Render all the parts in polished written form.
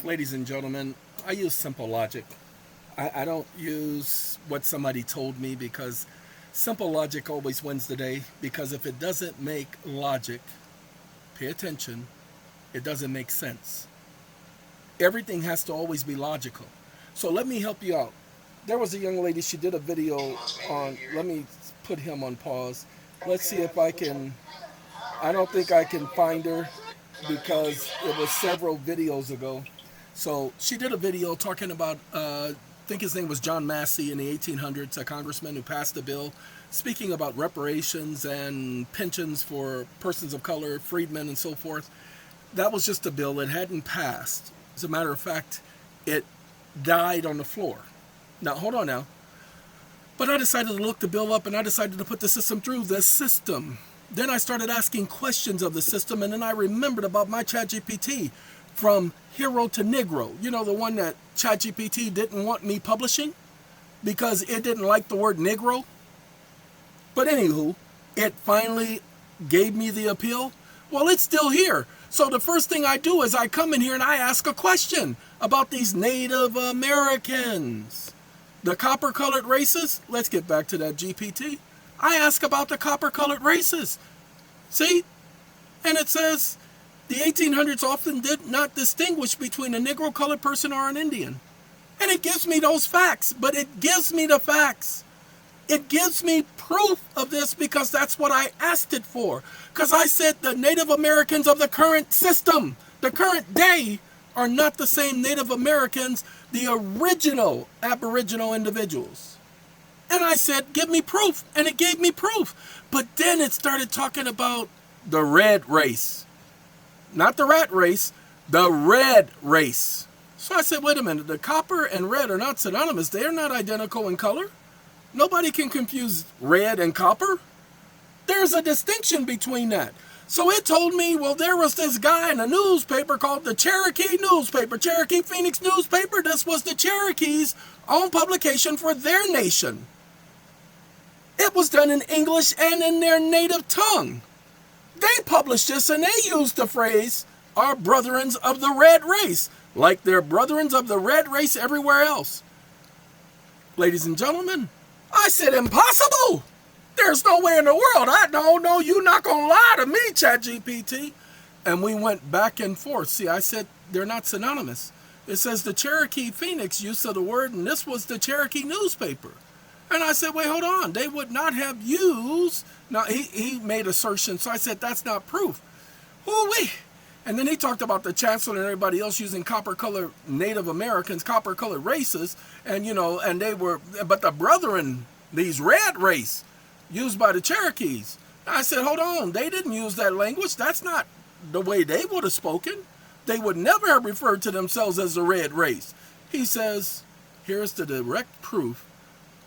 Ladies and gentlemen, I use simple logic. I don't use what somebody told me because simple logic always wins the day. Because if it doesn't make logic, pay attention, it doesn't make sense. Everything has to always be logical. So let me help you out. There was a young lady, she did a video on, let me put him on pause. Let's see if I can, I don't think I can find her because it was several videos ago. So she did a video talking about, I think his name was John Massey in the 1800s, a congressman who passed a bill speaking about reparations and pensions for persons of color, freedmen, and so forth. That was just a bill. It hadn't passed. As a matter of fact, it died on the floor. Now, hold on now. But I decided to look the bill up and I decided to put the system through the system. Then I started asking questions of the system, and then I remembered about my ChatGPT from hero to Negro. You know, the one that ChatGPT didn't want me publishing because it didn't like the word Negro. But anywho, it finally gave me the appeal. Well, it's still here. So the first thing I do is I come in here and I ask a question about these Native Americans. The copper-colored races, let's get back to that GPT. I ask about the copper-colored races. See? And it says, the 1800s often did not distinguish between a Negro-colored person or an Indian. And it gives me those facts, but it gives me the facts. It gives me proof of this because that's what I asked it for. Because I said the Native Americans of the current system, the current day, are not the same Native Americans, the original Aboriginal individuals. And I said, give me proof. And it gave me proof. But then it started talking about the red race. Not the rat race, the red race. So I said, wait a minute, the copper and red are not synonymous. They are not identical in color. Nobody can confuse red and copper. There's a distinction between that. So it told me, well, there was this guy in a newspaper called the Cherokee newspaper, Cherokee Phoenix newspaper. This was the Cherokees' own publication for their nation. It was done in English and in their native tongue. They published this and they used the phrase, our brethrens of the red race, like their brethrens of the red race everywhere else. Ladies and gentlemen, I said, impossible. There's no way in the world. I don't know. You're not going to lie to me, ChatGPT. And we went back and forth. See, I said they're not synonymous. It says the Cherokee Phoenix use of the word, and this was the Cherokee newspaper. And I said, wait, hold on. They would not have used. Now, he made assertions, so I said, that's not proof. Ooh-wee. And then he talked about the chancellor and everybody else using copper-colored Native Americans, copper-colored races, and, you know, and they were, but the brethren, these red race, used by the Cherokees. I said, hold on, they didn't use that language. That's not the way they would have spoken. They would never have referred to themselves as the red race. He says, here's the direct proof,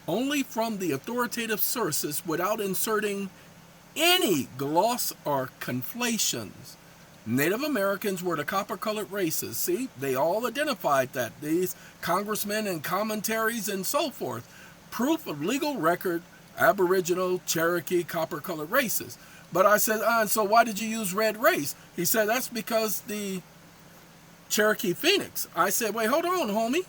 only from the authoritative sources without inserting any gloss or conflations. Native Americans were the copper-colored races. See, they all identified that. These congressmen and commentaries and so forth. Proof of legal record, Aboriginal, Cherokee, copper-colored races. But I said, so why did you use red race? He said, that's because the Cherokee Phoenix. I said, wait, hold on, homie.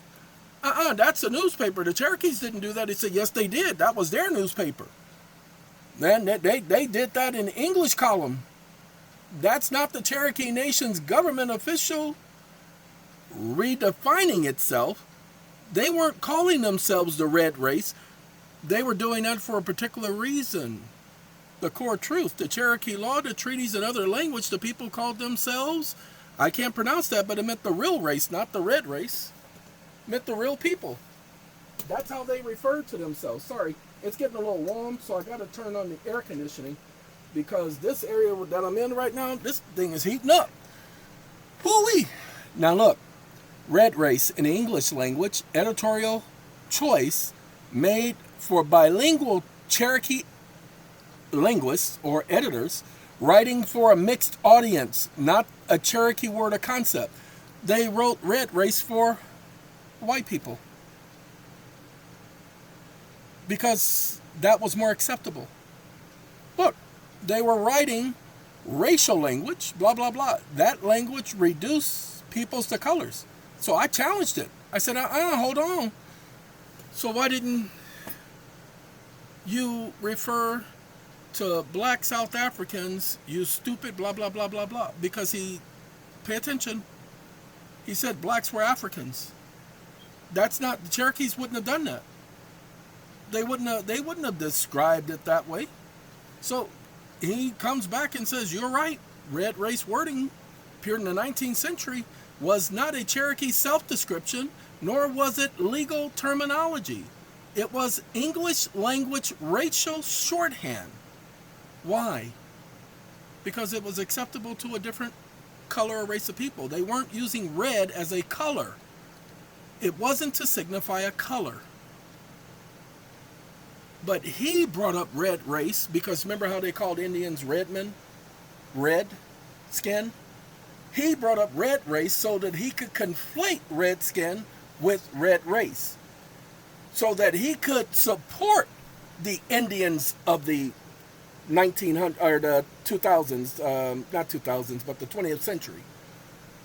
That's a newspaper. The Cherokees didn't do that. He said, yes, they did. That was their newspaper. Man, they did that in the English column. That's not the Cherokee Nation's government official redefining itself. They weren't calling themselves the red race. They were doing that for a particular reason. The core truth, the Cherokee law, the treaties, and other language, the people called themselves, I can't pronounce that, but it meant the real race, not the red race. It meant the real people. That's how they referred to themselves. Sorry, it's getting a little warm, so I got to turn on the air conditioning because this area that I'm in right now, this thing is heating up. Hoo-wee! Now look, red race in the English language, editorial choice made for bilingual Cherokee linguists or editors writing for a mixed audience, not a Cherokee word or concept. They wrote red race for white people because that was more acceptable. Look, they were writing racial language, blah, blah, blah. That language reduced peoples to colors. So I challenged it. I said, hold on. So why didn't you refer to black South Africans, you stupid blah, blah, blah, blah, blah? Because pay attention, he said blacks were Africans. That's not, the Cherokees wouldn't have done that. They wouldn't have described it that way. So he comes back and says, you're right. Red race wording appeared in the 19th century was not a Cherokee self-description, nor was it legal terminology. It was English language racial shorthand. Why? Because it was acceptable to a different color or race of people. They weren't using red as a color. It wasn't to signify a color. But he brought up red race because remember how they called Indians red men? Red skin? He brought up red race so that he could conflate red skin with red race. So that he could support the Indians of the 1900 or the 2000s, not 2000s, but the 20th century.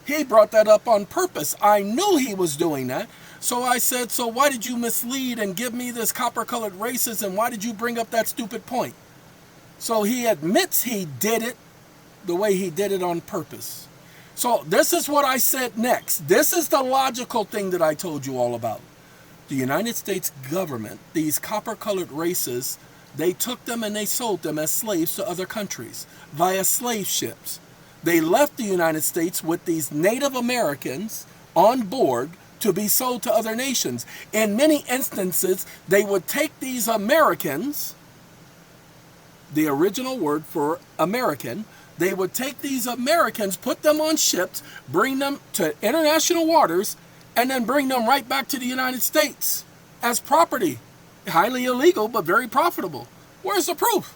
He brought that up on purpose. I knew he was doing that. So I said, so why did you mislead and give me this copper-colored races, and why did you bring up that stupid point? So he admits he did it the way he did it on purpose. So this is what I said next. This is the logical thing that I told you all about. The United States government, these copper-colored races, they took them and they sold them as slaves to other countries via slave ships. They left the United States with these Native Americans on board to be sold to other nations. In many instances, they would take these Americans, the original word for American, they would take these Americans, put them on ships, bring them to international waters, and then bring them right back to the United States as property. Highly illegal, but very profitable. Where's the proof?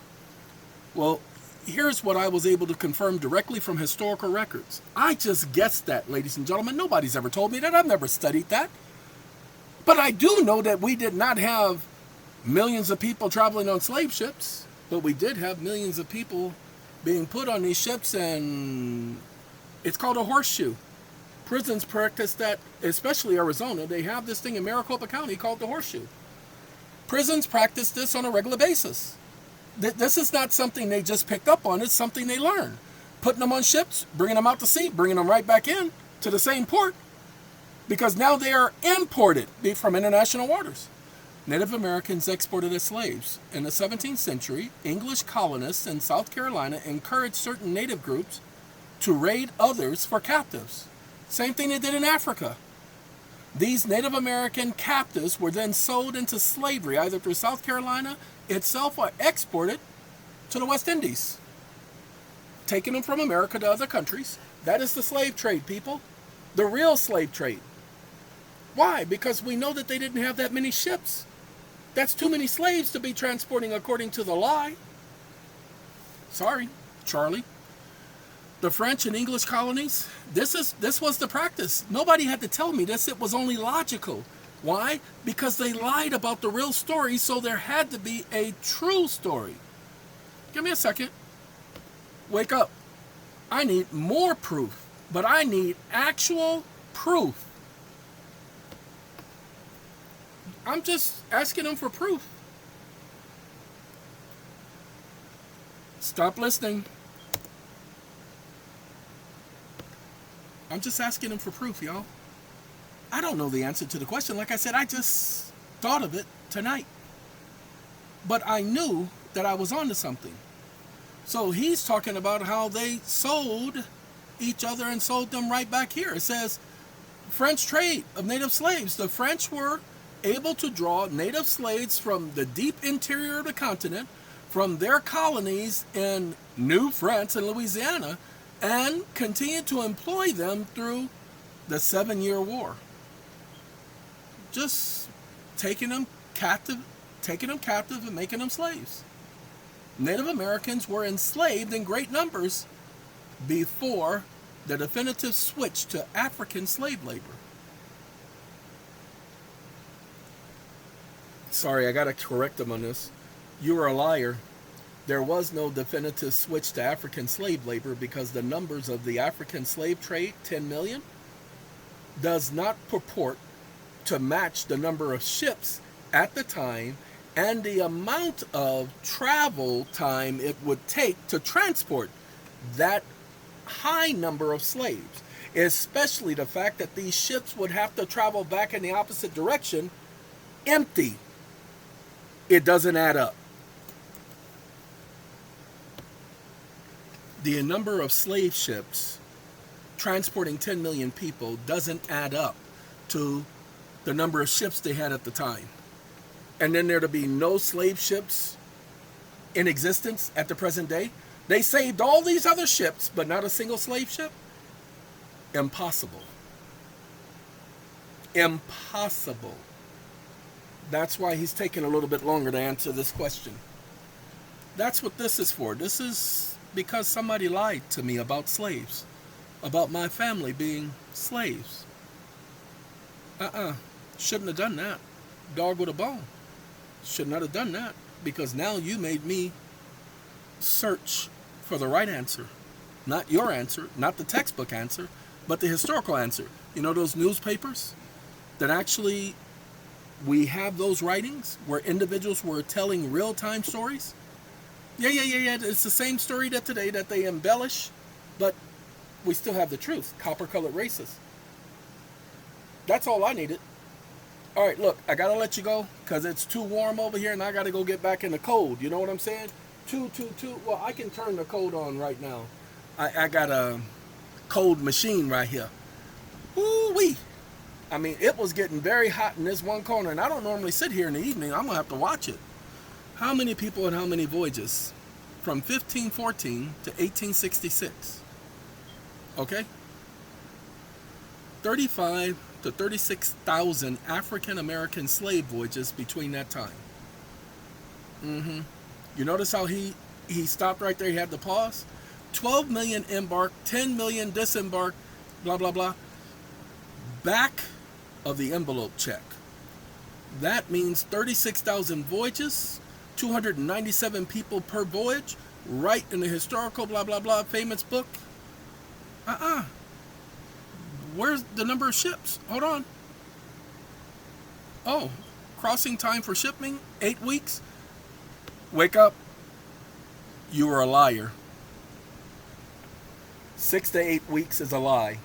Well, here's what I was able to confirm directly from historical records. I just guessed that, ladies and gentlemen. Nobody's ever told me that. I've never studied that. But I do know that we did not have millions of people traveling on slave ships, but we did have millions of people being put on these ships, and it's called a horseshoe. Prisons practice that, especially Arizona. They have this thing in Maricopa County called the horseshoe. Prisons practice this on a regular basis. This is not something they just picked up on. It's something they learn. Putting them on ships, bringing them out to sea, bringing them right back in to the same port. Because now they are imported from international waters. Native Americans exported as slaves. In the 17th century, English colonists in South Carolina encouraged certain native groups to raid others for captives. Same thing they did in Africa. These Native American captives were then sold into slavery either through South Carolina itself or exported to the West Indies. Taking them from America to other countries. That is the slave trade, people. The real slave trade. Why? Because we know that they didn't have that many ships. That's too many slaves to be transporting according to the lie. Sorry, Charlie. The French and English colonies, this was the practice. Nobody had to tell me this. It was only logical. Why? Because they lied about the real story, so there had to be a true story. Give me a second. Wake up. I need more proof, but I need actual proof. I'm just asking them for proof. Stop listening. I'm just asking them for proof, y'all. I don't know the answer to the question. Like I said, I just thought of it tonight. But I knew that I was onto something. So he's talking about how they sold each other and sold them right back here. It says, French trade of native slaves. The French were able to draw native slaves from the deep interior of the continent, from their colonies in New France and Louisiana, and continued to employ them through the 7-Year War. Just taking them captive and making them slaves. Native Americans were enslaved in great numbers before the definitive switch to African slave labor. Sorry, I gotta correct them on this. You were a liar. There was no definitive switch to African slave labor because the numbers of the African slave trade, 10 million, does not purport to match the number of ships at the time and the amount of travel time it would take to transport that high number of slaves, especially the fact that these ships would have to travel back in the opposite direction empty. It doesn't add up. The number of slave ships transporting 10 million people doesn't add up to the number of ships they had at the time. And then there to be no slave ships in existence at the present day. They saved all these other ships, but not a single slave ship? Impossible. Impossible. That's why he's taking a little bit longer to answer this question. That's what this is for. This is because somebody lied to me about slaves, about my family being slaves. Shouldn't have done that. Dog with a bone. Should not have done that, because now you made me search for the right answer. Not your answer, not the textbook answer, but the historical answer. You know those newspapers that actually we have those writings where individuals were telling real-time stories? Yeah. It's the same story that today that they embellish, but we still have the truth. Copper-colored races. That's all I needed. All right, look, I got to let you go because it's too warm over here and I got to go get back in the cold. You know what I'm saying? Well, I can turn the cold on right now. I got a cold machine right here. Woo-wee. I mean, it was getting very hot in this one corner, and I don't normally sit here in the evening. I'm going to have to watch it. How many people and how many voyages? From 1514 to 1866. Okay? 35 to 36,000 African American slave voyages between that time. You notice how he stopped right there? He had to pause. 12 million embarked, 10 million disembarked, blah, blah, blah. Back of the envelope check. That means 36,000 voyages, 297 people per voyage, right in the historical blah, blah, blah famous book. Where's the number of ships? Hold on. Oh, crossing time for shipping, 8 weeks. Wake up. You were a liar. 6 to 8 weeks is a lie.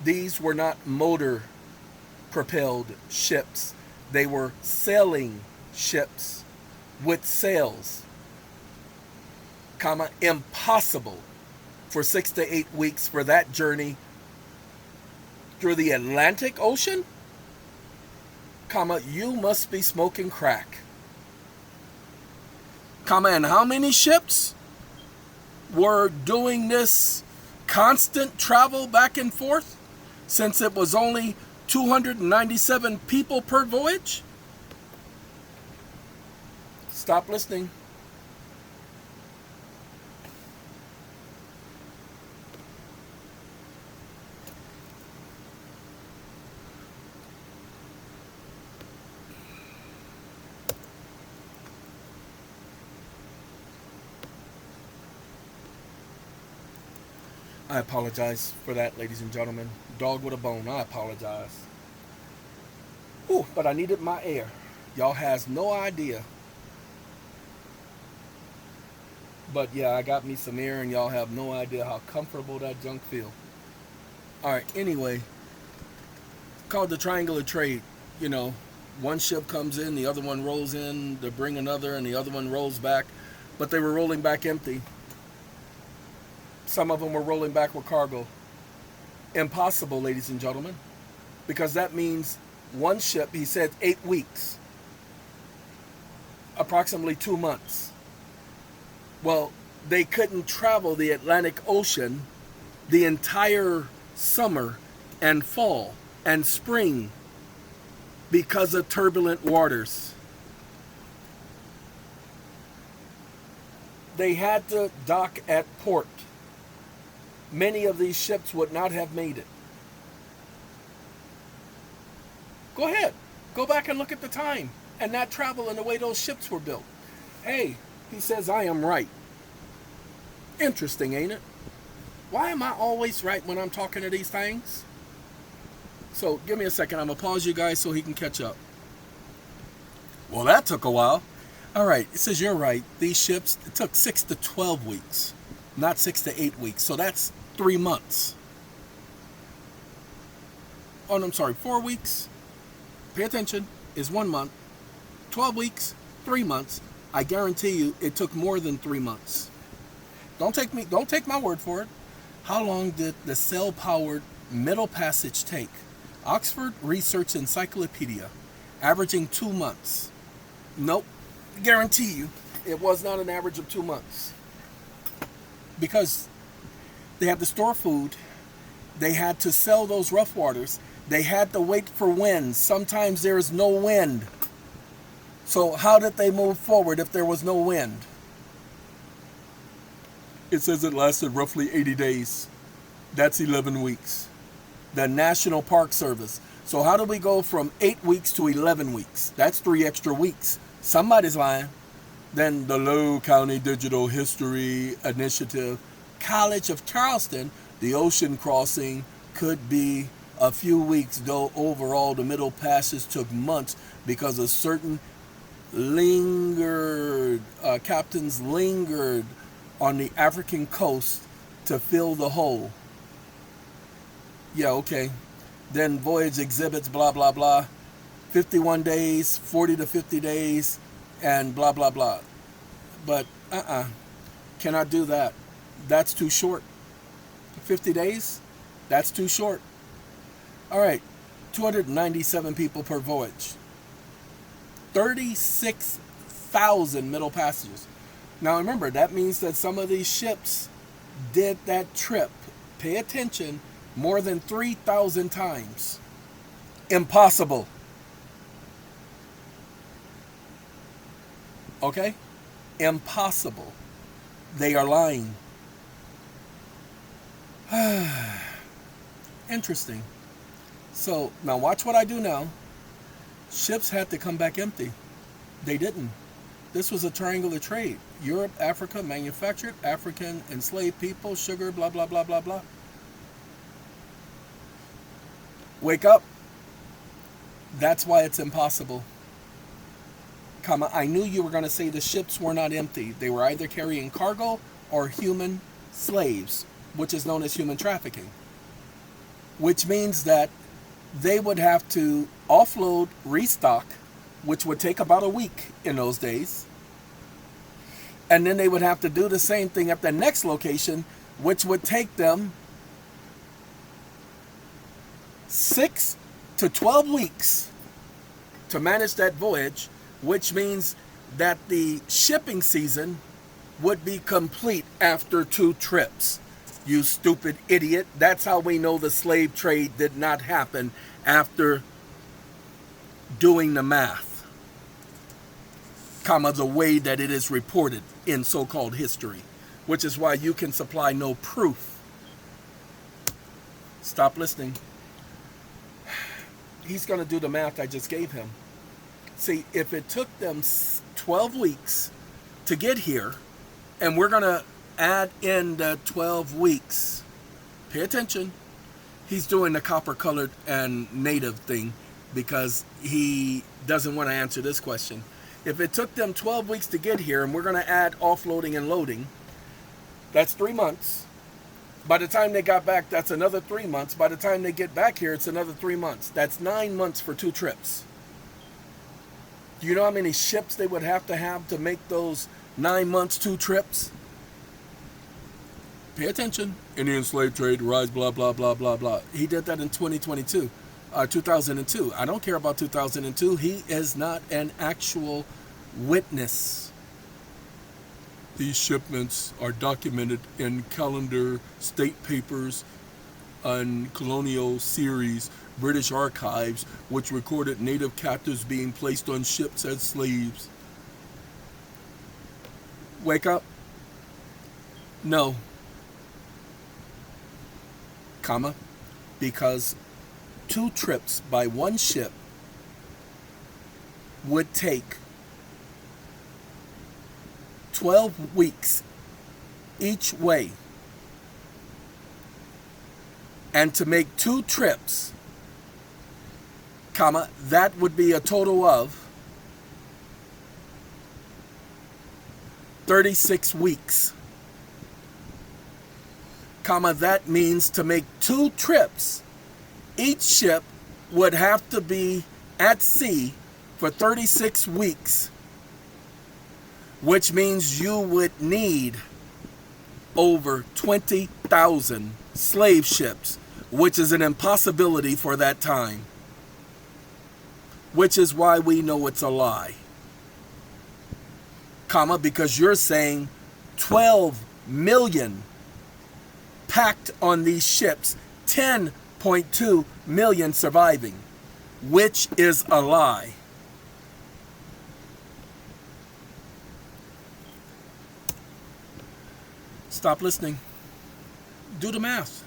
These were not motor-propelled ships. They were sailing ships with sails. Impossible for 6 to 8 weeks for that journey through the Atlantic Ocean? You must be smoking crack. And how many ships were doing this constant travel back and forth since it was only 297 people per voyage? Stop listening. I apologize for that, ladies and gentlemen. Dog with a bone, I apologize. Ooh, but I needed my air. Y'all has no idea. But yeah, I got me some air and y'all have no idea how comfortable that junk feel. Alright, anyway. Called the triangle of trade. You know, one ship comes in, the other one rolls in to bring another, and the other one rolls back. But they were rolling back empty. Some of them were rolling back with cargo. Impossible, ladies and gentlemen. Because that means one ship, he said 8 weeks. Approximately 2 months. Well, they couldn't travel the Atlantic Ocean the entire summer and fall and spring because of turbulent waters. They had to dock at port. Many of these ships would not have made it. Go ahead. Go back and look at the time and that travel and the way those ships were built. Hey, he says I am right. Interesting, ain't it? Why am I always right when I'm talking to these things? So give me a second. I'm going to pause you guys so he can catch up. Well, that took a while. All right. It says you're right. These ships, it took 6 to 12 weeks, not 6 to 8 weeks. So that's 3 months. Oh, no, I'm sorry. 4 weeks. Pay attention. Is 1 month. 12 weeks, 3 months. I guarantee you it took more than 3 months. Don't take my word for it. How long did the cell-powered Middle Passage take? Oxford Research Encyclopedia, averaging 2 months. Nope. Guarantee you it was not an average of 2 months. Because they had to store food, they had to sell those rough waters, they had to wait for wind. Sometimes there is no wind. So how did they move forward if there was no wind? It says it lasted roughly 80 days. That's 11 weeks. The National Park Service. So how do we go from 8 weeks to 11 weeks? That's 3 extra weeks. Somebody's lying. Then the Low County Digital History Initiative, College of Charleston, the ocean crossing could be a few weeks, though overall the Middle Passage took months because of certain captains lingered on the African coast to fill the hole. Yeah, okay. Then voyage exhibits, blah, blah, blah. 51 days, 40 to 50 days, and blah, blah, blah. But, cannot do that. That's too short. 50 days? That's too short. All right, 297 people per voyage. 36,000 middle passages. Now remember, that means that some of these ships did that trip, pay attention, more than 3,000 times. Impossible. Okay? Impossible. They are lying. Interesting. So, now watch what I do now. Ships had to come back empty. They didn't. This was a triangular trade. Europe, Africa, manufactured, African enslaved people, sugar, blah, blah, blah, blah, blah. Wake up. That's why it's impossible. I knew you were going to say the ships were not empty. They were either carrying cargo or human slaves, which is known as human trafficking. Which means that they would have to offload, restock, which would take about a week in those days. And then they would have to do the same thing at the next location, which would take them 6 to 12 weeks to manage that voyage, which means that the shipping season would be complete after 2 trips. You stupid idiot. That's how we know the slave trade did not happen after doing the math, the way that it is reported in so-called history, which is why you can supply no proof. Stop listening. He's going to do the math I just gave him. See, if it took them 12 weeks to get here, and we're going to add in the 12 weeks, pay attention. He's doing the copper-colored and native thing because he doesn't want to answer this question. If it took them 12 weeks to get here, and we're going to add offloading and loading, that's 3 months. By the time they got back, that's another 3 months. By the time they get back here, it's another 3 months. That's 9 months for 2 trips. Do you know how many ships they would have to make those 9 months, 2 trips? Pay attention. Indian slave trade, rise, blah, blah, blah, blah, blah. He did that in 2002. 2002. I don't care about 2002. He is not an actual witness. These shipments are documented in calendar, state papers, and colonial series, British archives, which recorded native captives being placed on ships as slaves. Wake up. No. Because 2 trips by 1 ship would take 12 weeks each way. And to make 2 trips comma, that would be a total of 36 weeks. Comma, that means to make 2 trips, each ship would have to be at sea for 36 weeks, which means you would need over 20,000 slave ships, which is an impossibility for that time, which is why we know it's a lie. Comma, because you're saying 12 million packed on these ships, 10.2 million surviving, which is a lie. Stop listening. Do the math.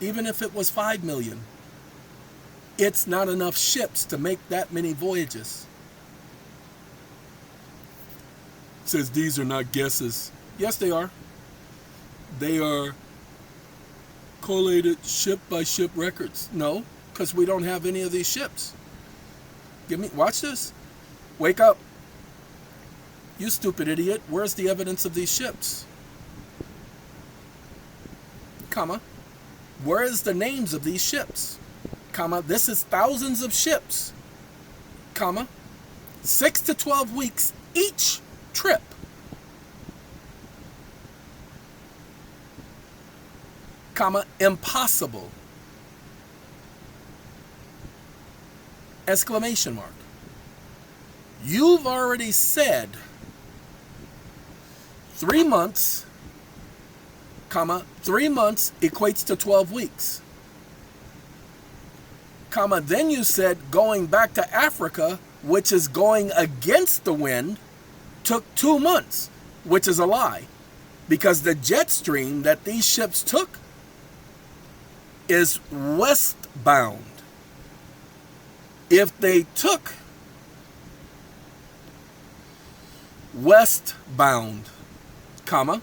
Even if it was 5 million, it's not enough ships to make that many voyages. Says these are not guesses. Yes, they are. They are collated ship-by-ship records. No, because we don't have any of these ships. Watch this. Wake up. You stupid idiot. Where's the evidence of these ships? Comma. Where is the names of these ships? Comma. This is thousands of ships. Comma. 6 to 12 weeks each trip. Comma, impossible. Exclamation mark. You've already said 3 months, comma, 3 months equates to 12 weeks. Comma, then you said going back to Africa, which is going against the wind, took 2 months, which is a lie. Because the jet stream that these ships took is westbound. If they took westbound, comma,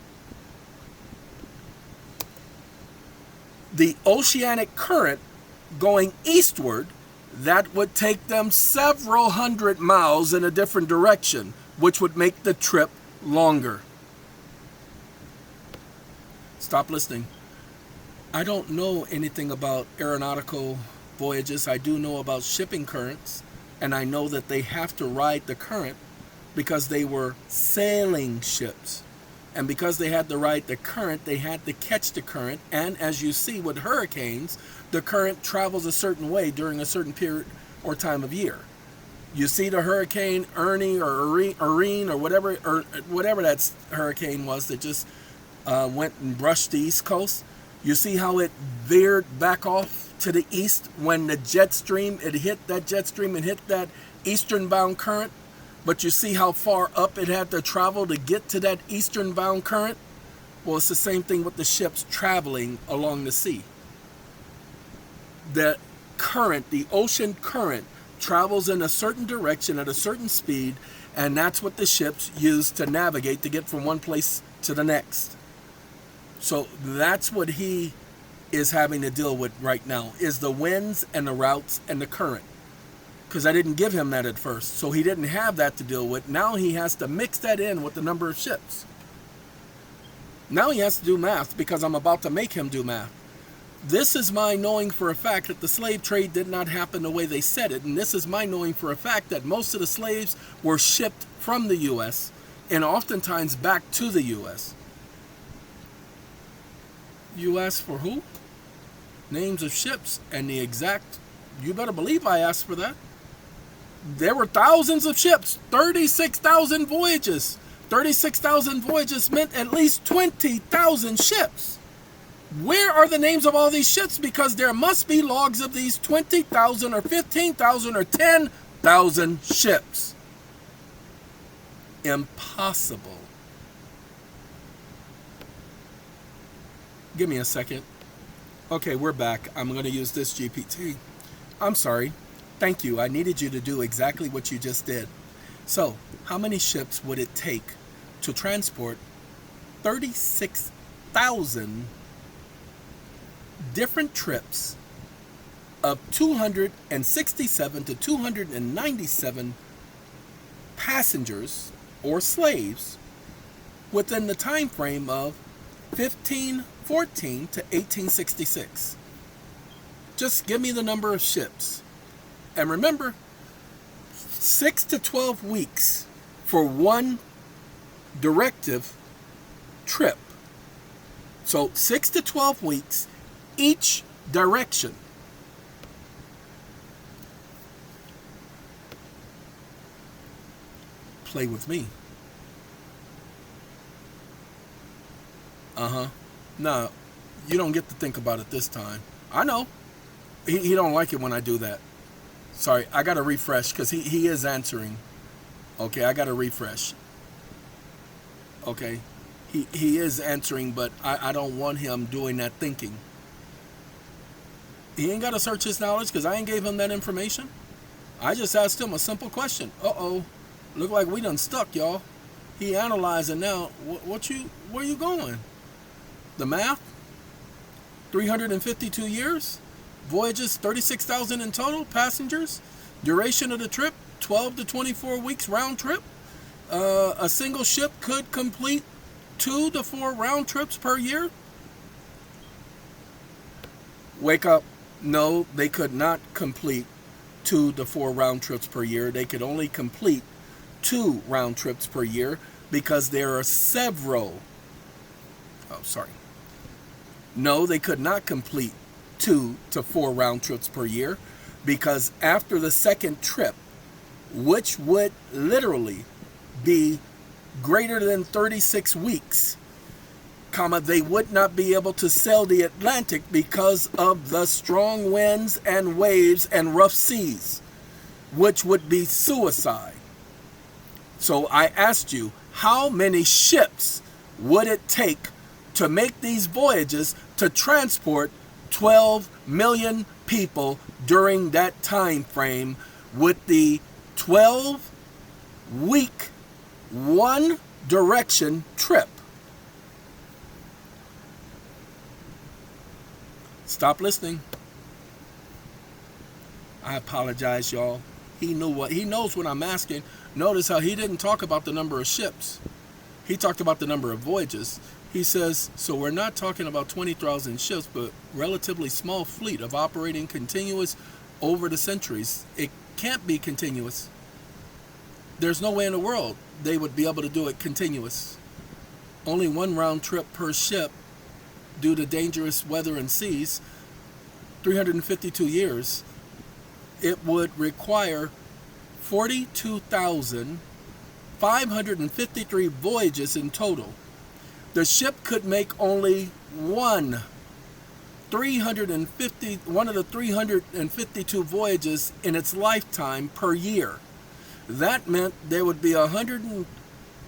the oceanic current going eastward, that would take them several hundred miles in a different direction, which would make the trip longer. Stop listening. I don't know anything about aeronautical voyages. I do know about shipping currents, and I know that they have to ride the current because they were sailing ships. And because they had to ride the current, they had to catch the current. And as you see with hurricanes, the current travels a certain way during a certain period or time of year. You see the hurricane Ernie or Irene or whatever that hurricane was that just went and brushed the East Coast. You see how it veered back off to the east when the jet stream, it hit that jet stream and hit that eastern bound current. But you see how far up it had to travel to get to that eastern bound current? Well, it's the same thing with the ships traveling along the sea. The current, the ocean current, travels in a certain direction at a certain speed, and that's what the ships use to navigate to get from one place to the next. So that's what he is having to deal with right now, is the winds and the routes and the current. Because I didn't give him that at first, so he didn't have that to deal with. Now he has to mix that in with the number of ships. Now he has to do math because I'm about to make him do math. This is my knowing for a fact that the slave trade did not happen the way they said it. And this is my knowing for a fact that most of the slaves were shipped from the U.S. and oftentimes back to the U.S. You asked for who? Names of ships and the exact, you better believe I asked for that. There were thousands of ships, 36,000 voyages. 36,000 voyages meant at least 20,000 ships. Where are the names of all these ships? Because there must be logs of these 20,000 or 15,000 or 10,000 ships. Impossible. Give me a second. Okay, we're back. I'm going to use this GPT. I'm sorry. Thank you. I needed you to do exactly what you just did. So, how many ships would it take to transport 36,000 different trips of 267 to 297 passengers or slaves within the time frame of 1514 to 1866. Just give me the number of ships. And remember, 6 to 12 weeks for one directive trip. So 6 to 12 weeks each direction. Play with me. No, you don't get to think about it this time. I know. He don't like it when I do that. Sorry, I got to refresh because he is answering. Okay, I got to refresh. Okay, he is answering, but I don't want him doing that thinking. He ain't got to search his knowledge because I ain't gave him that information. I just asked him a simple question. Uh-oh, look like we done stuck, y'all. He analyzing now. Where you going? The math? 352 years? Voyages, 36,000 in total, passengers. Duration of the trip, 12 to 24 weeks round trip. A single ship could complete 2 to 4 round trips per year. Wake up. No, they could not complete 2 to 4 round trips per year. They could only complete 2 round trips per year because there are several. No, they could not complete 2 to 4 round trips per year because after the second trip, which would literally be greater than 36 weeks, they would not be able to sail the Atlantic because of the strong winds and waves and rough seas, which would be suicide. So I asked you, how many ships would it take to make these voyages to transport 12 million people during that time frame with the 12-week one direction trip? Stop listening. I apologize, y'all. He knows what I'm asking. Notice how he didn't talk about the number of ships. He talked about the number of voyages. He says, so we're not talking about 20,000 ships, but relatively small fleet of operating continuous over the centuries. It can't be continuous. There's no way in the world they would be able to do it continuous. Only one round trip per ship due to dangerous weather and seas, 352 years. It would require 42,553 voyages in total. The ship could make only one of the 352 voyages in its lifetime per year. That meant there would be about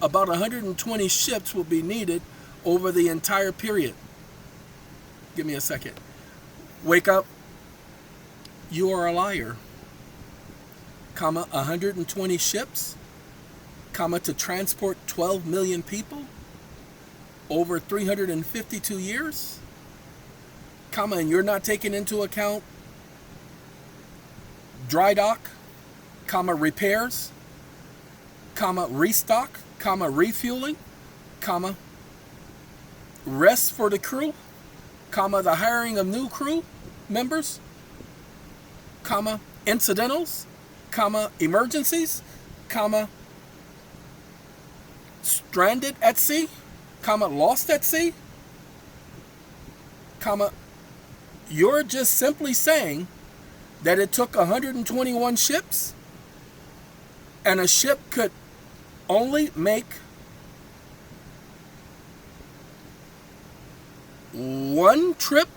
120 ships would be needed over the entire period. Give me a second. Wake up. You are a liar. 120 ships, to transport 12 million people over 352 years, and you're not taking into account dry dock, repairs, restock, refueling, rest for the crew, the hiring of new crew members, incidentals, emergencies, stranded at sea, lost at sea, you're just simply saying that it took 121 ships and a ship could only make one trip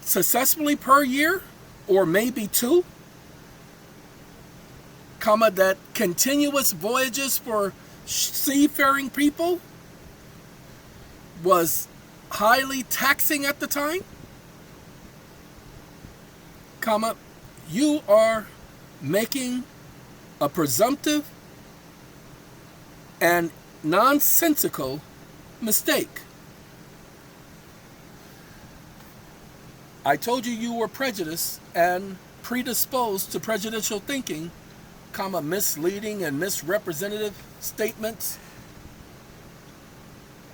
successfully per year, or maybe 2, that continuous voyages for seafaring people was highly taxing at the time, you are making a presumptive and nonsensical mistake. I told you you were prejudiced and predisposed to prejudicial thinking, comma, misleading and misrepresentative statements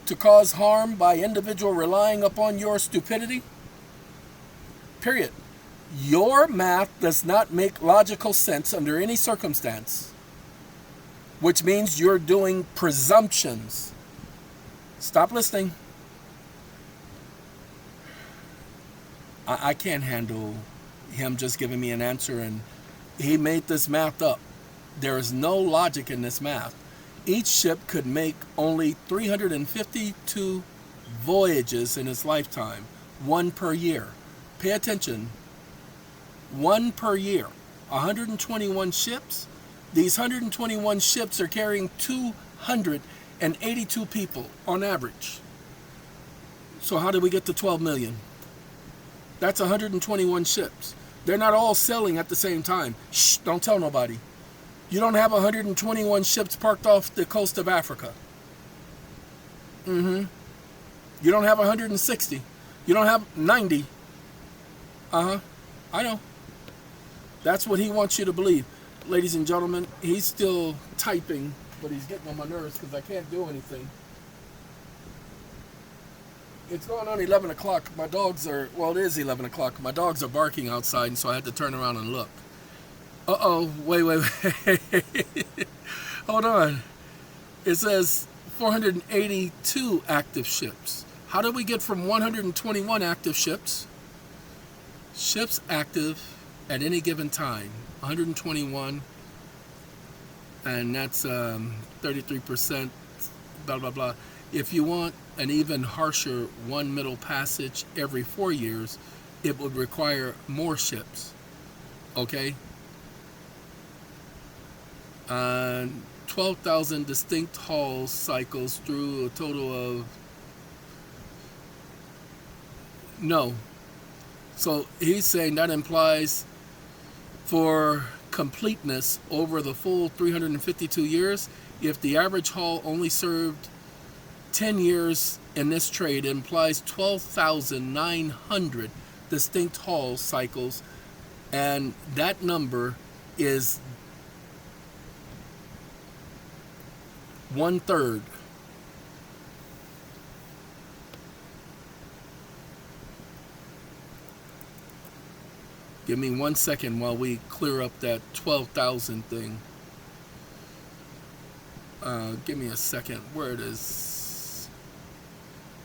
to cause harm by individual relying upon your stupidity. Period. Your math does not make logical sense under any circumstance, which means you're doing presumptions. Stop listening. I can't handle him just giving me an answer and he made this math up. There is no logic in this math. Each ship could make only 352 voyages in its lifetime, one per year. Pay attention. One per year. 121 ships. These 121 ships are carrying 282 people on average. So how did we get to 12 million? That's 121 ships. They're not all sailing at the same time. Shh, don't tell nobody. You don't have 121 ships parked off the coast of Africa. You don't have 160. You don't have 90. I know. That's what he wants you to believe. Ladies and gentlemen, he's still typing, but he's getting on my nerves because I can't do anything. It's going on 11 o'clock. My dogs are, well, it is 11 o'clock. My dogs are barking outside, and so I had to turn around and look. Uh-oh, wait. Hold on. It says 482 active ships. How did we get from 121 active ships? Ships active at any given time, 121, and that's 33%, blah, blah, blah. If you want an even harsher one middle passage every 4 years, it would require more ships, okay? 12,000 distinct haul cycles through a total of, no. So he's saying that implies for completeness over the full 352 years, if the average haul only served 10 years in this trade, it implies 12,900 distinct haul cycles, and that number is 1/3. Give me 1 second while we clear up that 12,000 thing. Give me a second. Where it is.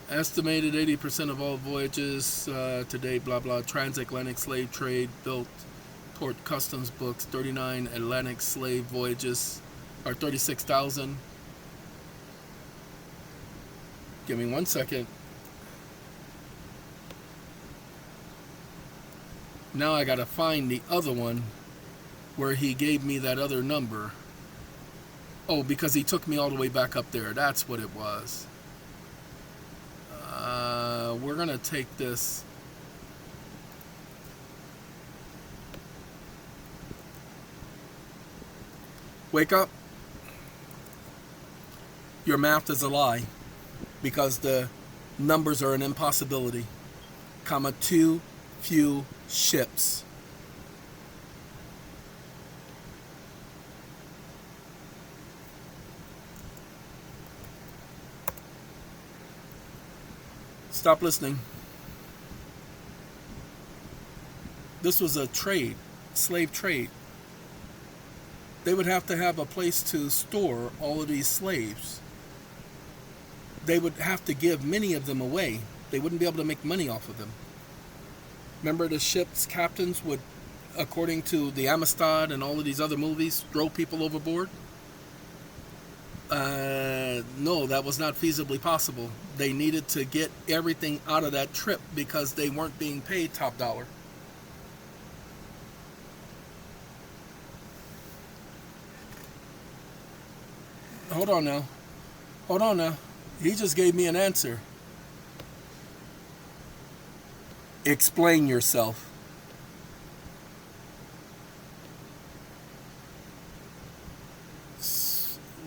Estimated 80% of all voyages today, blah, blah. Transatlantic slave trade, built port customs books. 39 Atlantic slave voyages are 36,000. Give me 1 second. Now I gotta find the other one where he gave me that other number. Oh, because he took me all the way back up there. That's what it was. We're gonna take this. Wake up. Your math is a lie because the numbers are an impossibility. Comma, too few ships. Stop listening. This was a trade, slave trade. They would have to have a place to store all of these slaves. They would have to give many of them away. They wouldn't be able to make money off of them. Remember the ship's captains would, according to the Amistad and all of these other movies, throw people overboard? No, that was not feasibly possible. They needed to get everything out of that trip because they weren't being paid top dollar. Hold on now. He just gave me an answer. Explain yourself.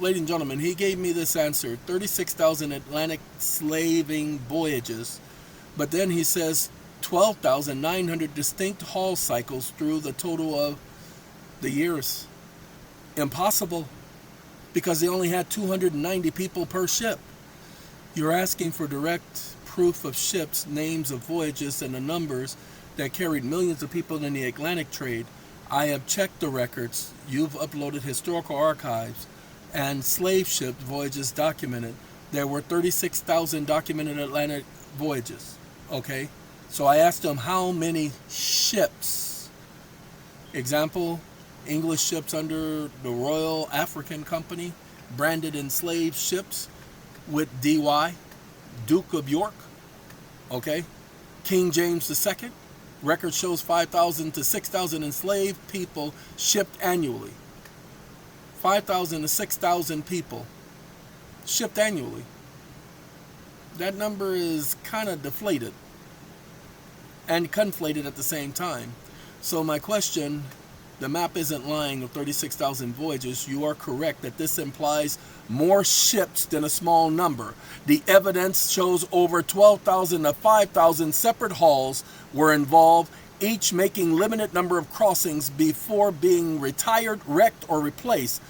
Ladies and gentlemen, he gave me this answer. 36,000 Atlantic slaving voyages. But then he says 12,900 distinct haul cycles through the total of the years. Impossible, because they only had 290 people per ship. You're asking for direct proof of ships, names of voyages, and the numbers that carried millions of people in the Atlantic trade. I have checked the records. You've uploaded historical archives and slave ship voyages documented. There were 36,000 documented Atlantic voyages. Okay? So I asked them how many ships. Example, English ships under the Royal African Company, branded enslaved ships with DY, Duke of York. Okay? King James II. Record shows 5,000 to 6,000 enslaved people shipped annually. 5,000 to 6,000 people shipped annually. That number is kind of deflated and conflated at the same time. So my question, the map isn't lying of 36,000 voyages. You are correct that this implies more ships than a small number. The evidence shows over 12,000 to 5,000 separate hauls were involved, each making limited number of crossings before being retired, wrecked, or replaced.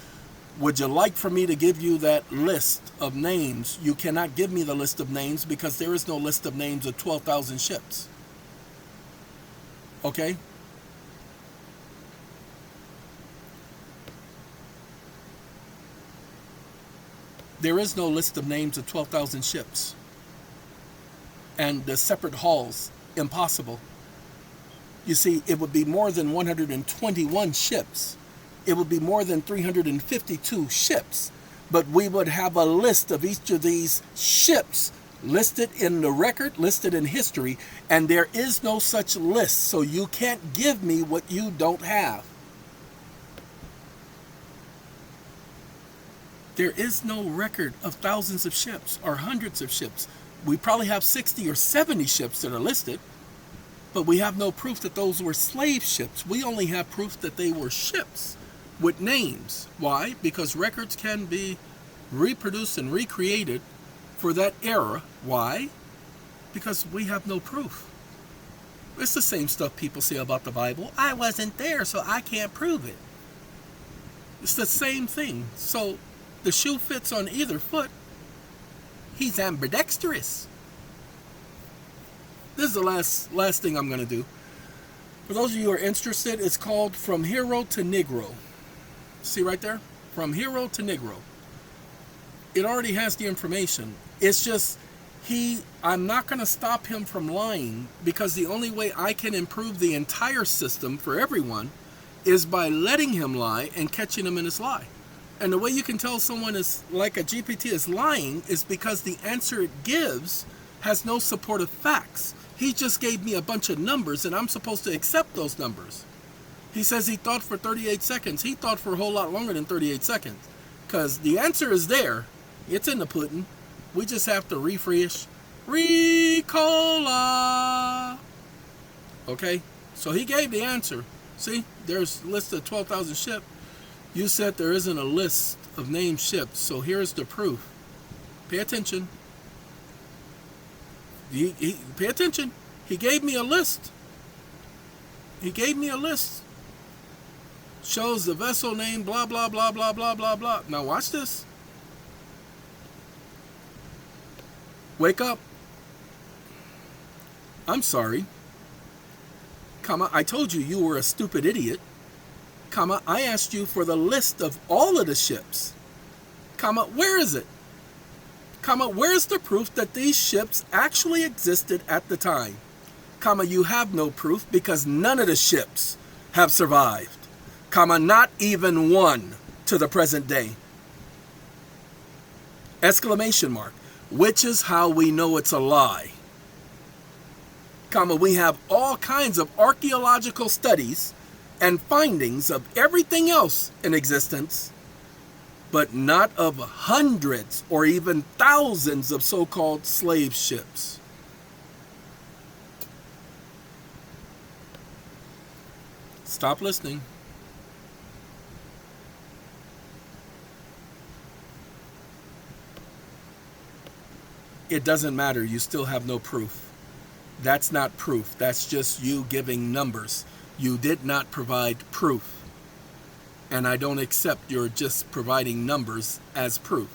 Would you like for me to give you that list of names? You cannot give me the list of names because there is no list of names of 12,000 ships. Okay? There is no list of names of 12,000 ships. And the separate hauls, impossible. You see, it would be more than 121 ships. It would be more than 352 ships. But we would have a list of each of these ships listed in the record, listed in history, and there is no such list. So you can't give me what you don't have. There is no record of thousands of ships or hundreds of ships. We probably have 60 or 70 ships that are listed, but we have no proof that those were slave ships. We only have proof that they were ships with names. Why? Because records can be reproduced and recreated for that era. Why? Because we have no proof. It's the same stuff people say about the Bible. I wasn't there, so I can't prove it. It's the same thing. So the shoe fits on either foot. He's ambidextrous. This is the last thing I'm going to do. For those of you who are interested, it's called From Hero to Negro. See right there? From Hero to Negro. It already has the information. It's just, I'm not going to stop him from lying, because the only way I can improve the entire system for everyone is by letting him lie and catching him in his lie. And the way you can tell someone is like a GPT is lying is because the answer it gives has no supportive facts. He just gave me a bunch of numbers and I'm supposed to accept those numbers. He says he thought for 38 seconds. He thought for a whole lot longer than 38 seconds. Because the answer is there. It's in the pudding. We just have to refresh. Ricola. Okay? So he gave the answer. See? There's a list of 12,000 ships. You said there isn't a list of named ships, so here's the proof. Pay attention. Pay attention. He gave me a list. He gave me a list. Shows the vessel name, blah, blah, blah, blah, blah, blah, blah. Now watch this. Wake up. I'm sorry. I told you you were a stupid idiot. I asked you for the list of all of the ships. Where is it? Where's the proof that these ships actually existed at the time? You have no proof because none of the ships have survived. Not even one to the present day. Exclamation mark. Which is how we know it's a lie. We have all kinds of archaeological studies and findings of everything else in existence, but not of hundreds or even thousands of so-called slave ships. Stop listening. It doesn't matter. You still have no proof. That's not proof. That's just you giving numbers. You did not provide proof. And I don't accept your just providing numbers as proof.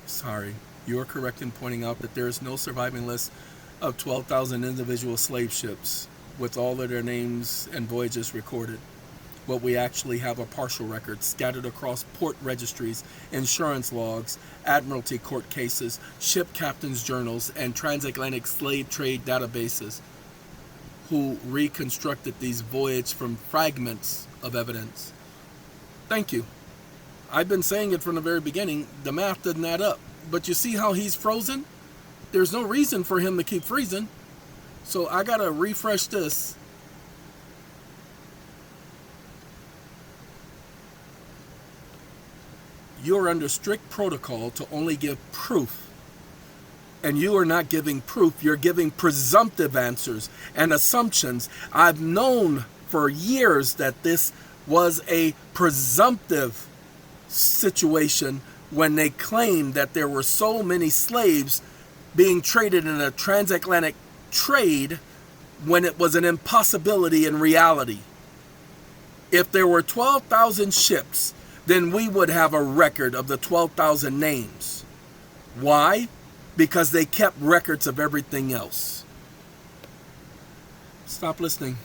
Sorry, you are correct in pointing out that there is no surviving list of 12,000 individual slave ships with all of their names and voyages recorded. What we actually have are partial records scattered across port registries, insurance logs, admiralty court cases, ship captains' journals, and transatlantic slave trade databases who reconstructed these voyages from fragments of evidence. Thank you. I've been saying it from the very beginning. The math doesn't add up. But you see how he's frozen? There's no reason for him to keep freezing. So I gotta refresh this. You're under strict protocol to only give proof. And you are not giving proof. You're giving presumptive answers and assumptions. I've known for years that this was a presumptive situation when they claimed that there were so many slaves being traded in a transatlantic trade when it was an impossibility in reality. If there were 12,000 ships, then we would have a record of the 12,000 names. Why? Because they kept records of everything else. Stop listening.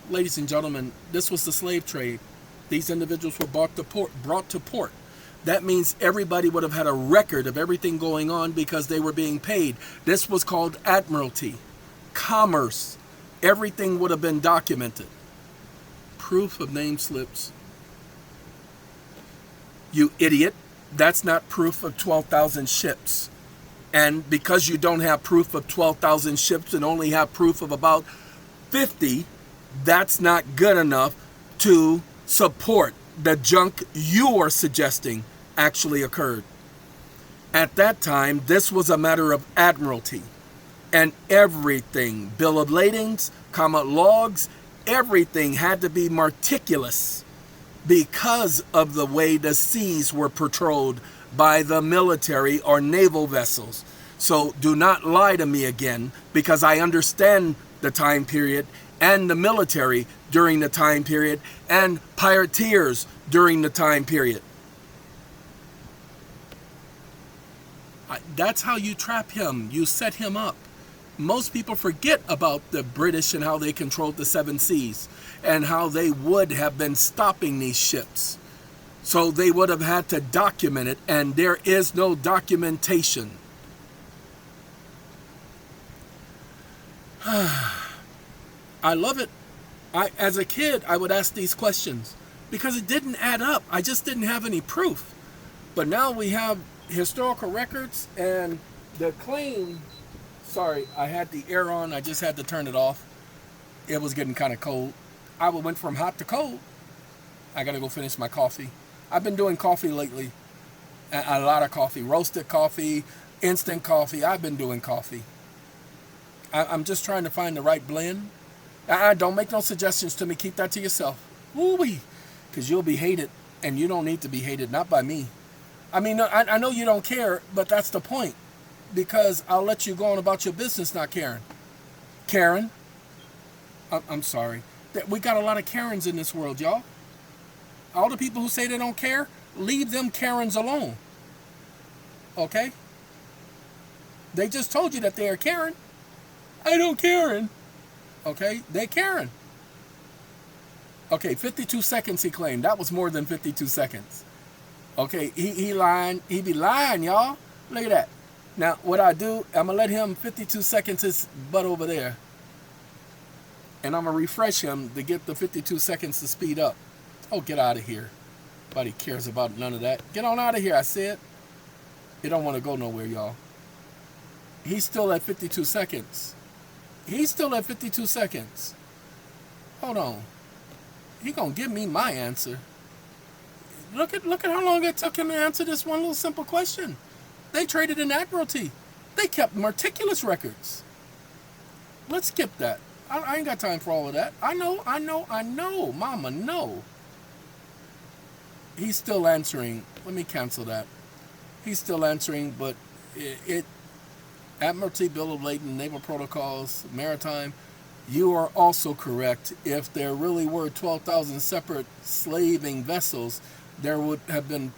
Ladies and gentlemen, this was the slave trade. These individuals were brought to port. That means everybody would have had a record of everything going on because they were being paid. This was called admiralty, commerce. Everything would have been documented. Proof of name slips. You idiot. That's not proof of 12,000 ships. And because you don't have proof of 12,000 ships and only have proof of about 50, that's not good enough to support the junk you are suggesting actually occurred. At that time, this was a matter of admiralty. And everything, bill of ladings, logs, everything had to be meticulous because of the way the seas were patrolled by the military or naval vessels. So do not lie to me again, because I understand the time period and the military during the time period and pirateers during the time period. That's how you trap him. You set him up. Most people forget about the British and how they controlled the seven seas and how they would have been stopping these ships. So they would have had to document it, and there is no documentation. I love it. As a kid, I would ask these questions because it didn't add up. I just didn't have any proof. But now we have historical records and the claim. Sorry, I had the air on. I just had to turn it off. It was getting kind of cold. I went from hot to cold. I got to go finish my coffee. I've been doing coffee lately. A lot of coffee. Roasted coffee, instant coffee. I've been doing coffee. I'm just trying to find the right blend. Don't make no suggestions to me. Keep that to yourself. Woo-wee. Because you'll be hated. And you don't need to be hated. Not by me. I mean, I know you don't care, but that's the point. Because I'll let you go on about your business not caring. Karen. I'm sorry. We got a lot of Karens in this world, y'all. All the people who say they don't care, leave them Karens alone. Okay? They just told you that they are Karen. I don't Karen. Okay? They Karen. Okay, 52 seconds he claimed. That was more than 52 seconds. Okay, he lying. He be lying, y'all. Look at that. Now, what I do, I'm going to let him 52 seconds his butt over there. And I'm going to refresh him to get the 52 seconds to speed up. Oh, get out of here. Nobody cares about none of that. Get on out of here, I said. You don't want to go nowhere, y'all. He's still at 52 seconds. He's still at 52 seconds. Hold on. He going to give me my answer. Look at how long it took him to answer this one little simple question. They traded in admiralty. They kept meticulous records. Let's skip that. I ain't got time for all of that. I know. Mama, no. He's still answering. Let me cancel that. He's still answering, but it Admiralty, Bill of Lading, Naval Protocols, Maritime, you are also correct. If there really were 12,000 separate slaving vessels, there would have been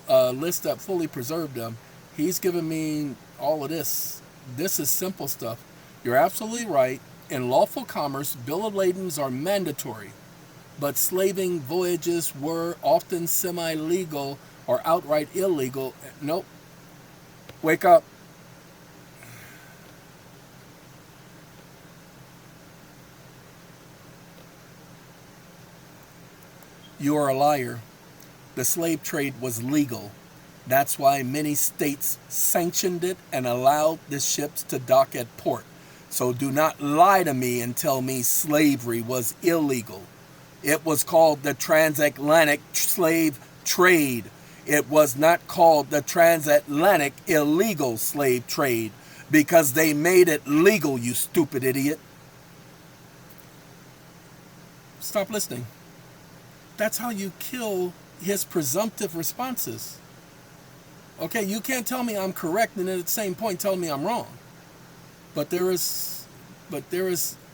a list that fully preserved them. He's given me all of this. This is simple stuff. You're absolutely right. In lawful commerce, Bill of Ladings are mandatory, but slaving voyages were often semi-legal or outright illegal. Nope. Wake up. You are a liar. The slave trade was legal. That's why many states sanctioned it and allowed the ships to dock at port. So do not lie to me and tell me slavery was illegal. It was called the transatlantic slave trade. It was not called the transatlantic illegal slave trade because they made it legal, you stupid idiot. Stop listening. That's how you kill his presumptive responses. Okay, you can't tell me I'm correct and at the same point tell me I'm wrong. But there is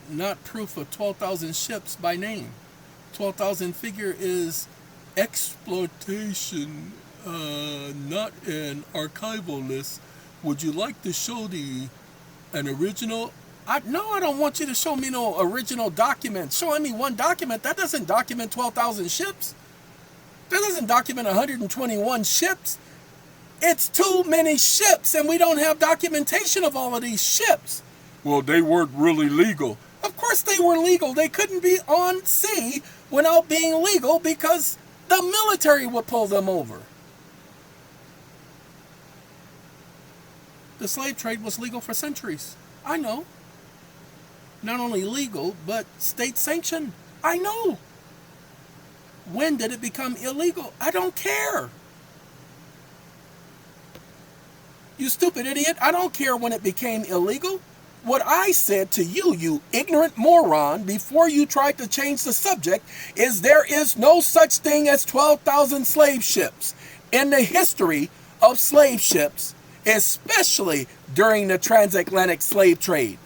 not proof of 12,000 ships by name. 12,000 figure is exploitation, not an archival list. Would you like to show an original? No, I don't want you to show me no original document. Showing me one document, that doesn't document 12,000 ships. That doesn't document 121 ships. It's too many ships, and we don't have documentation of all of these ships. Well, they weren't really legal. Of course they were legal. They couldn't be on sea without being legal because the military would pull them over. The slave trade was legal for centuries. I know. Not only legal, but state sanctioned. I know. When did it become illegal? I don't care. You stupid idiot. I don't care when it became illegal. What I said to you, you ignorant moron, before you tried to change the subject, is there is no such thing as 12,000 slave ships. In the history of slave ships, especially during the transatlantic slave trade,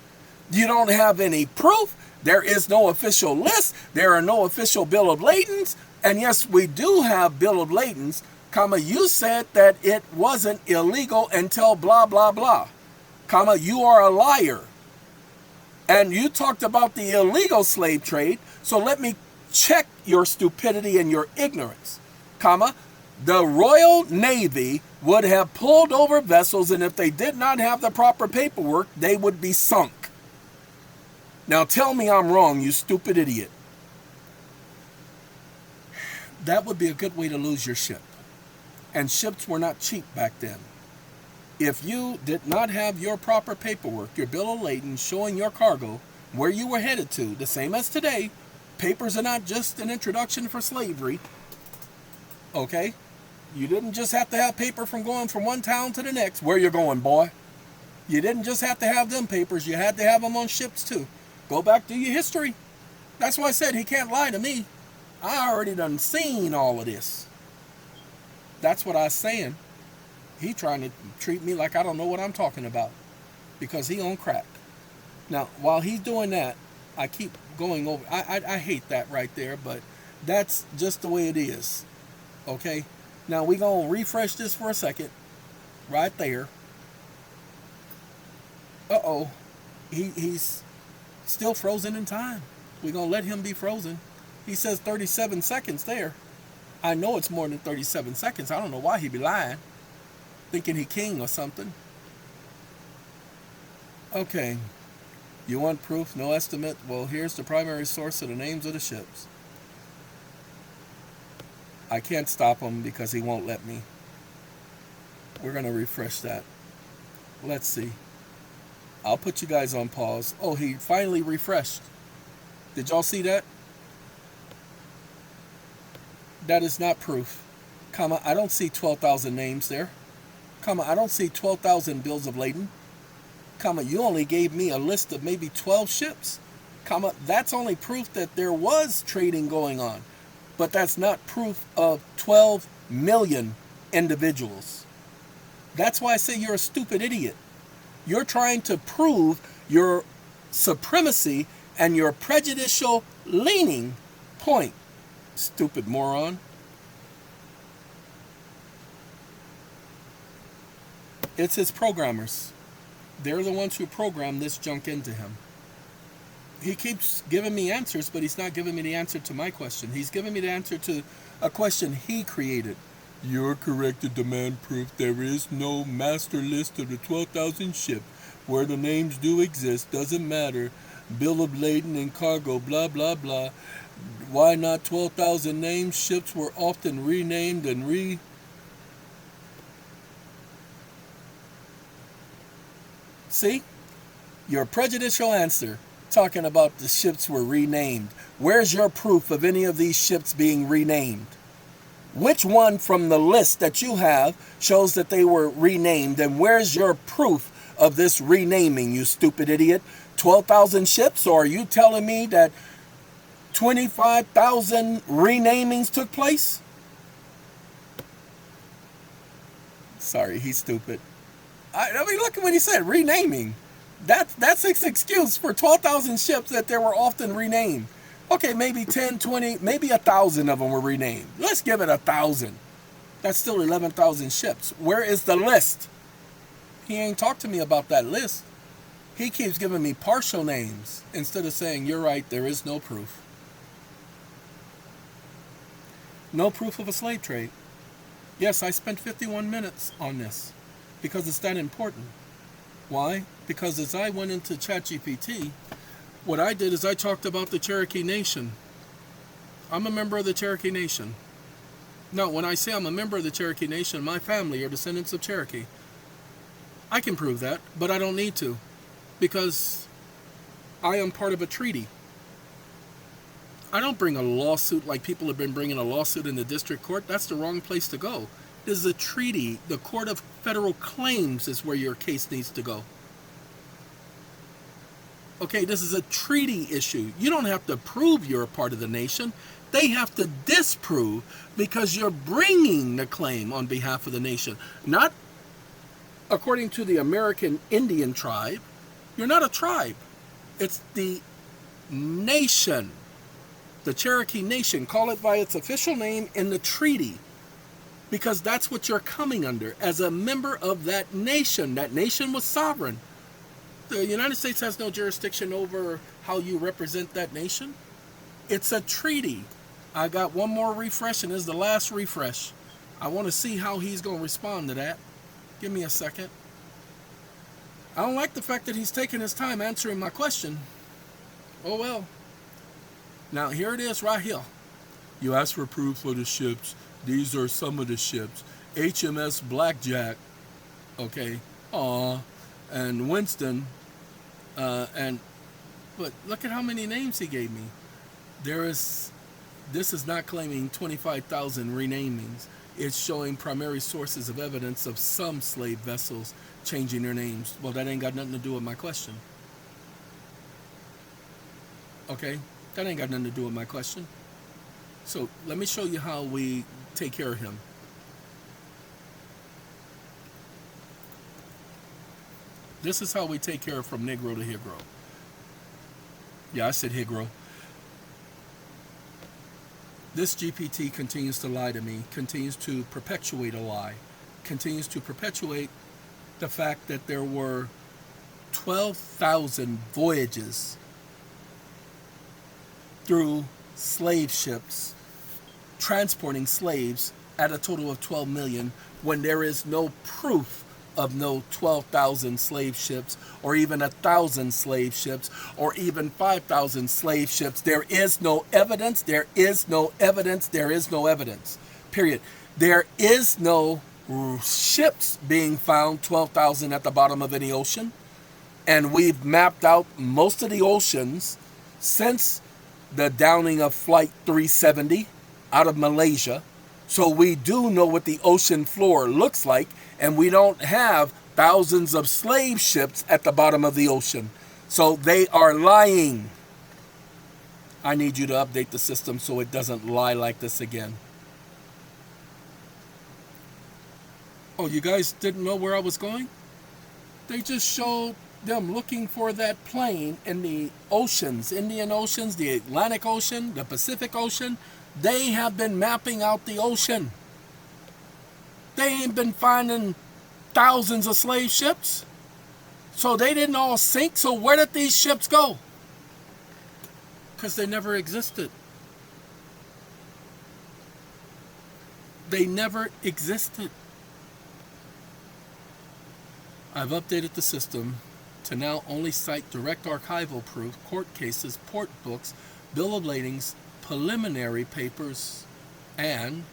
you don't have any proof. There is no official list. There are no official bill of ladings. And yes, we do have bill of ladings, comma, you said that it wasn't illegal until blah, blah, blah. Comma, you are a liar. And you talked about the illegal slave trade, so let me check your stupidity and your ignorance. Comma, the Royal Navy would have pulled over vessels, and if they did not have the proper paperwork, they would be sunk. Now tell me I'm wrong, you stupid idiot. That would be a good way to lose your ship. And ships were not cheap back then. If you did not have your proper paperwork, your bill of lading showing your cargo, where you were headed to, the same as today, papers are not just an introduction for slavery. Okay? You didn't just have to have paper from going from one town to the next. Where you going, boy? You didn't just have to have them papers. You had to have them on ships too. Go back to your history. That's why I said he can't lie to me. I already done seen all of this. That's what I was saying. He trying to treat me like I don't know what I'm talking about because he on crack. Now, while he's doing that, I keep going over. I hate that right there, but that's just the way it is. Okay? Now, we're going to refresh this for a second. Right there. Uh-oh. He's still frozen in time. We're going to let him be frozen. He says 37 seconds there. I know it's more than 37 seconds. I don't know why he be lying. Thinking he king or something. Okay. You want proof? No estimate? Well, here's the primary source of the names of the ships. I can't stop him because he won't let me. We're going to refresh that. Let's see. I'll put you guys on pause. Oh, he finally refreshed. Did y'all see that? That is not proof. Comma, I don't see 12,000 names there. Comma, I don't see 12,000 bills of lading. comma, you only gave me a list of maybe 12 ships, comma, that's only proof that there was trading going on, but that's not proof of 12 million individuals. That's why I say you're a stupid idiot. You're trying to prove your supremacy and your prejudicial leaning point. Stupid moron. It's his programmers. They're the ones who program this junk into him. He keeps giving me answers, but he's not giving me the answer to my question. He's giving me the answer to a question he created. You're correct to demand proof there is no master list of the 12,000 ships. Where the names do exist, doesn't matter. Bill of lading and cargo, blah, blah, blah. Why not 12,000 names? Ships were often renamed and See? Your prejudicial answer, talking about the ships were renamed. Where's your proof of any of these ships being renamed? Which one from the list that you have shows that they were renamed? And where's your proof of this renaming, you stupid idiot? 12,000 ships? Or are you telling me that 25,000 renamings took place? Sorry, he's stupid. I mean, look at what he said, renaming. That's his excuse for 12,000 ships that they were often renamed. Okay, maybe 10, 20, maybe 1,000 of them were renamed. Let's give it 1,000. That's still 11,000 ships. Where is the list? He ain't talked to me about that list. He keeps giving me partial names instead of saying, you're right, there is no proof. No proof of a slave trade. Yes, I spent 51 minutes on this because it's that important. Why? Because as I went into ChatGPT, what I did is I talked about the Cherokee Nation. I'm a member of the Cherokee Nation. Now, when I say I'm a member of the Cherokee Nation, my family are descendants of Cherokee. I can prove that, but I don't need to, because I am part of a treaty. I don't bring a lawsuit like people have been bringing a lawsuit in the district court. That's the wrong place to go. This is a treaty. The Court of Federal Claims is where your case needs to go. Okay, this is a treaty issue. You don't have to prove you're a part of the nation. They have to disprove because you're bringing the claim on behalf of the nation. Not according to the American Indian tribe. You're not a tribe. It's the nation. The Cherokee Nation. Call it by its official name in the treaty. Because that's what you're coming under as a member of that nation. That nation was sovereign. The United States has no jurisdiction over how you represent that nation. It's a treaty. I got one more refresh, and this is the last refresh. I want to see how he's going to respond to that. Give me a second. I don't like the fact that he's taking his time answering my question. Oh well. Now here it is right here. You asked for proof for the ships. These are some of the ships. HMS Blackjack. Okay. And Winston. But look at how many names he gave me. This is not claiming 25,000 renamings. It's showing primary sources of evidence of some slave vessels changing their names. Well, that ain't got nothing to do with my question. Okay? That ain't got nothing to do with my question. So let me show you how we take care of him. This is how we take care of from Negro to Higro. Yeah, I said Higro. This GPT continues to lie to me, continues to perpetuate a lie, continues to perpetuate the fact that there were 12,000 voyages through slave ships transporting slaves at a total of 12 million when there is no proof of no 12,000 slave ships or even 1,000 slave ships or even 5,000 slave ships. There is no evidence. There is no evidence. There is no evidence. Period. There is no ships being found, 12,000 at the bottom of any ocean. And we've mapped out most of the oceans since the downing of Flight 370 out of Malaysia. So we do know what the ocean floor looks like, and we don't have thousands of slave ships at the bottom of the ocean. So they are lying. I need you to update the system so it doesn't lie like this again. Oh, you guys didn't know where I was going? They just showed them looking for that plane in the oceans, Indian Oceans, the Atlantic Ocean, the Pacific Ocean. They have been mapping out the ocean. They ain't been finding thousands of slave ships. So they didn't all sink. So where did these ships go? Because they never existed. They never existed. I've updated the system to now only cite direct archival proof, court cases, port books, bill of ladings, preliminary papers, and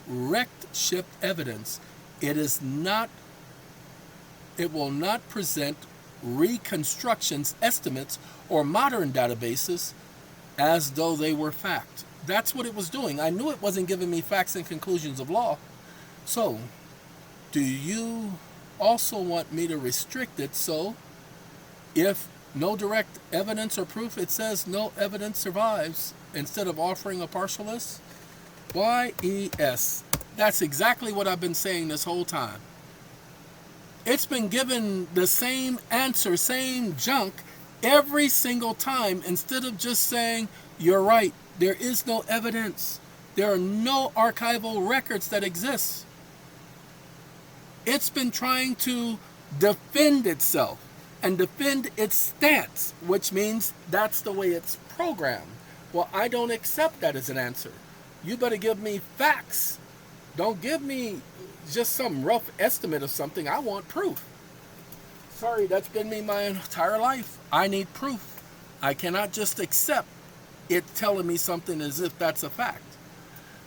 wrecked ship evidence. It will not present reconstructions, estimates, or modern databases as though they were fact. That's what it was doing. I knew it wasn't giving me facts and conclusions of law. So, do you also want me to restrict it so if no direct evidence or proof, it says no evidence survives instead of offering a partial list? YES. That's exactly what I've been saying this whole time. It's been given the same answer, same junk every single time instead of just saying, you're right, there is no evidence. There are no archival records that exist. It's been trying to defend itself and defend its stance, which means that's the way it's programmed. Well, I don't accept that as an answer. You better give me facts. Don't give me just some rough estimate of something. I want proof. Sorry, that's been me my entire life. I need proof. I cannot just accept it telling me something as if that's a fact.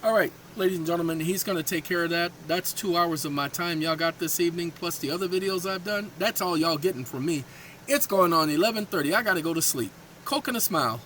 All right, ladies and gentlemen, he's going to take care of that. That's 2 hours of my time y'all got this evening, plus the other videos I've done. That's all y'all getting from me. It's going on 11:30. I got to go to sleep. Coke and a smile.